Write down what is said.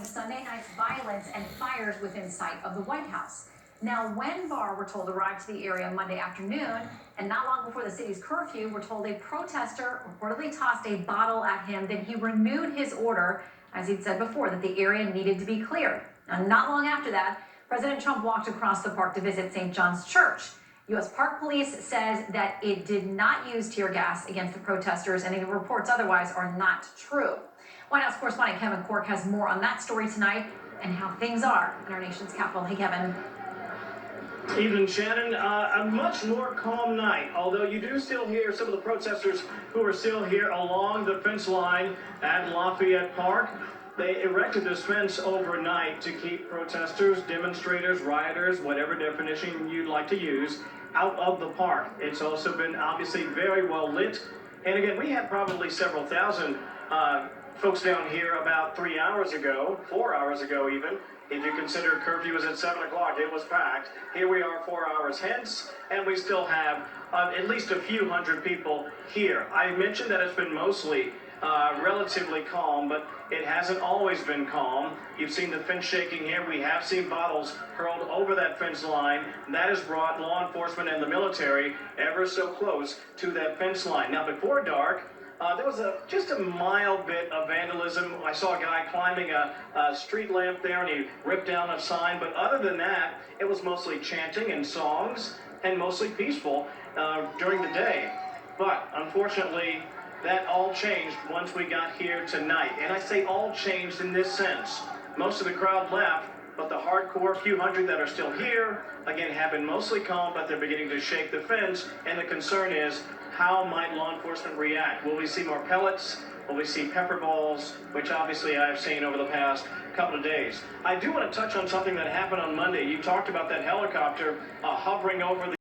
following Sunday night's violence and fires within sight of the White House. Now, when Barr, we're told, arrived to the area Monday afternoon, and not long before the city's curfew, we're told a protester reportedly tossed a bottle at him. Then he renewed his order, as he'd said before, that the area needed to be cleared. Now, not long after that, President Trump walked across the park to visit St. John's Church. U.S. Park Police says that it did not use tear gas against the protesters, and any reports otherwise are not true. White House correspondent Kevin Cork has more on that story tonight and how things are in our nation's capital. Hey, Kevin. Evening, Shannon. A much more calm night, although you do still hear some of the protesters who are still here along the fence line at Lafayette Park. They erected this fence overnight to keep protesters, demonstrators, rioters, whatever definition you'd like to use, out of the park. It's also been obviously very well lit. And again, we had probably several thousand folks down here about 3 hours ago, 4 hours ago even. If you consider curfew was at 7 o'clock, it was packed. Here we are 4 hours hence, and we still have at least a few hundred people here. I mentioned that it's been mostly relatively calm, but it hasn't always been calm. You've seen the fence shaking here. We have seen bottles hurled over that fence line. That has brought law enforcement and the military ever so close to that fence line. Now, before dark, there was just a mild bit of vandalism. I saw a guy climbing a street lamp there, and he ripped down a sign. But other than that, it was mostly chanting and songs, and mostly peaceful during the day. But unfortunately, that all changed once we got here tonight. And I say all changed in this sense. Most of the crowd left, but the hardcore few hundred that are still here, again, have been mostly calm, but they're beginning to shake the fence. And the concern is, how might law enforcement react? Will we see more pellets? Will we see pepper balls, which obviously I've seen over the past couple of days? I do want to touch on something that happened on Monday. You talked about that helicopter hovering over the